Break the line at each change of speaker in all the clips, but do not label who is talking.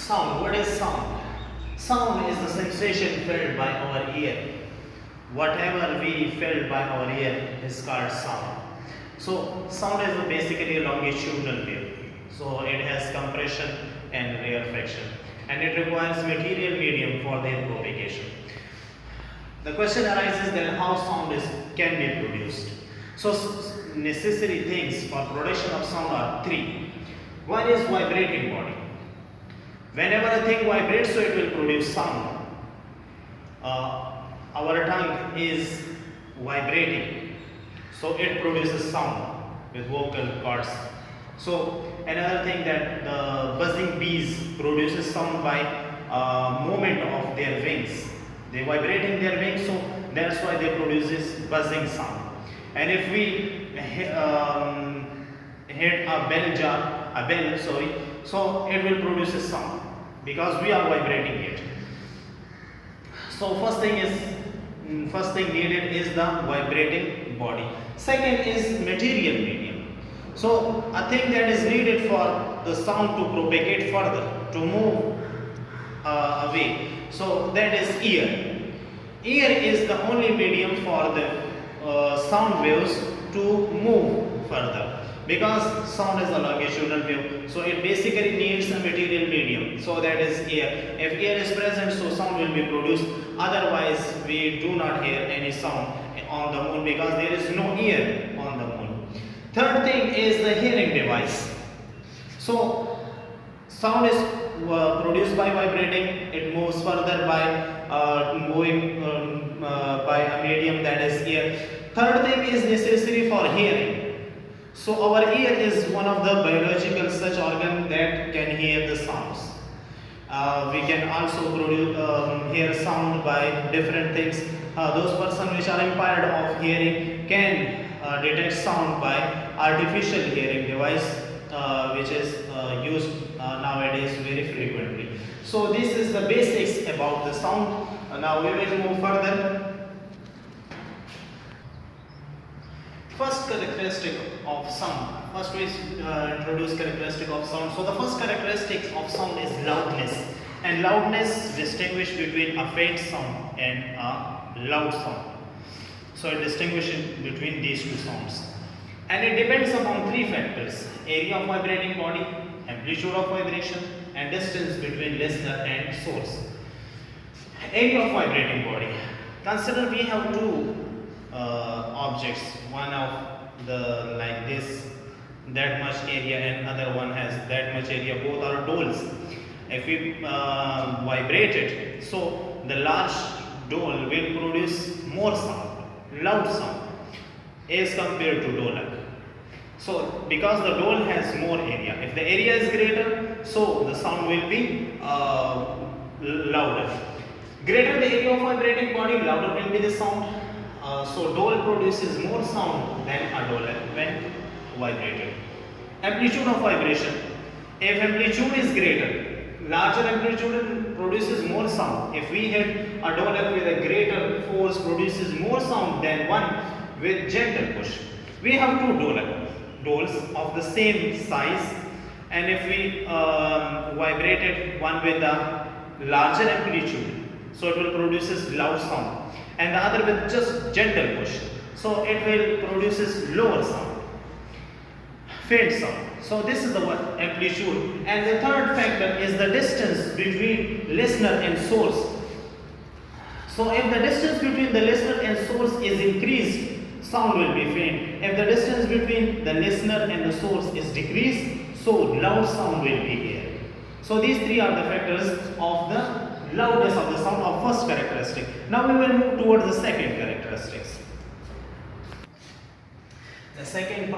Sound. What is sound? Sound is the sensation felt by our ear. Whatever we felt by our ear is called sound. So sound is basically a longitudinal wave. So it has compression and rarefaction, and it requires material medium for their propagation. The question arises then how can be produced. So necessary things for production of sound are three. One is vibrating body. Whenever a thing vibrates, so it will produce sound. Our tongue is vibrating, so it produces sound with vocal cords. So another thing that the buzzing bees produces sound by movement of their wings. They vibrating their wings, so that's why they produce this buzzing sound. And if we hit a bell, so it will produce a sound because we are vibrating it. So first thing needed is the vibrating body. Second is material medium. So a thing that is needed for the sound to propagate further, to move away. So that is ear. Ear is the only medium for the sound waves to move further, because sound is a longitudinal wave, so it basically needs a material medium, so that is air. If air is present, so sound will be produced. Otherwise we do not hear any sound on the moon because there is no air on the moon. Third thing is the hearing device. So sound is produced by vibrating, it moves further by moving by a medium, that is air. Third thing is necessary for hearing. So our ear is one of the biological such organ that can hear the sounds. We can also produce hear sound by different things. Those persons which are impaired of hearing can detect sound by artificial hearing device, which is used nowadays very frequently. So this is the basics about the sound. Now we will move further. First characteristic of sound. First we introduce characteristic of sound. So the first characteristic of sound is loudness. And loudness distinguishes between a faint sound and a loud sound. So it distinguishes between these two sounds. And it depends upon three factors: area of vibrating body, amplitude of vibration, and distance between listener and source. Area of vibrating body. Consider we have two objects, one of the like this, that much area, and other one has that much area. Both are doles. If we vibrate it, so the large dole will produce more sound, loud sound, as compared to dolak. So because the dole has more area, if the area is greater, so the sound will be louder. Greater the area of vibrating body, louder will be the sound. So dole produces more sound than a dolak when vibrated. Amplitude of vibration. If amplitude is greater, larger amplitude produces more sound. If we hit a dolak with a greater force, produces more sound than one with gentle push. We have two doles of the same size, and if we vibrated one with a larger amplitude, so it will produces loud sound, and the other with just gentle push, so it will produces lower sound, faint sound. So this is the amplitude. And the third factor is the distance between listener and source. So if the distance between the listener and source is increased, sound will be faint. If the distance between the listener and the source is decreased, so loud sound will be here. So these three are the factors of the loudness of the sound of first characteristic. Now we will move towards the second characteristics. The second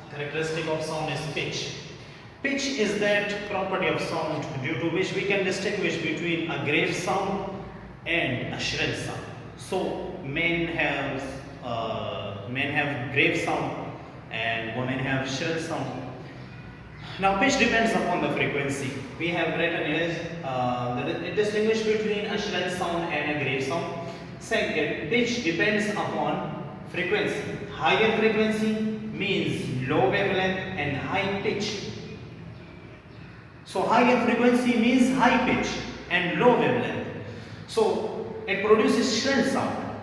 characteristic of sound is pitch. Pitch is that property of sound due to which we can distinguish between a grave sound and a shrill sound. So men have grave sound and women have shrill sound. Now pitch depends upon the frequency. We have written here it distinguishes between a shrill sound and a grave sound. Second, pitch depends upon frequency. Higher frequency means low wavelength and high pitch. So high frequency means high pitch and low wavelength. So it produces shrill sound.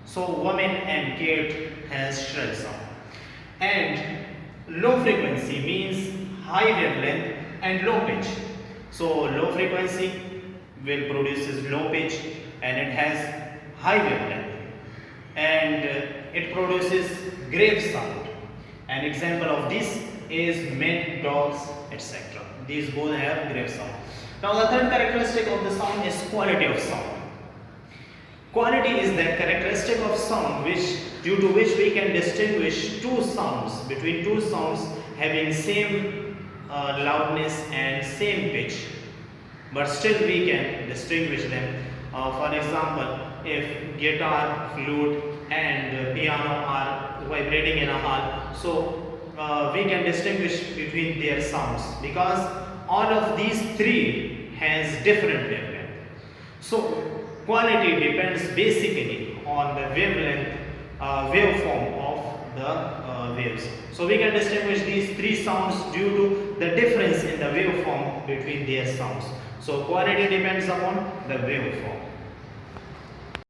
So woman and cat has shrill sound. And low frequency means high wavelength and low pitch. So low frequency will produces low pitch and it has high wavelength. And it produces grave sound. An example of this is men, dogs, etc. These both have grave sound. Now the third characteristic of the sound is quality of sound. Quality is that characteristic of sound due to which we can distinguish between two sounds having same loudness and same pitch, but still we can distinguish them. For example, if guitar, flute and piano are vibrating in a hall, so we can distinguish between their sounds because all of these three has different wavelength. So quality depends basically on the waveform of the waves. So we can distinguish these three sounds due to the difference in the waveform between their sounds. So quality depends upon the waveform.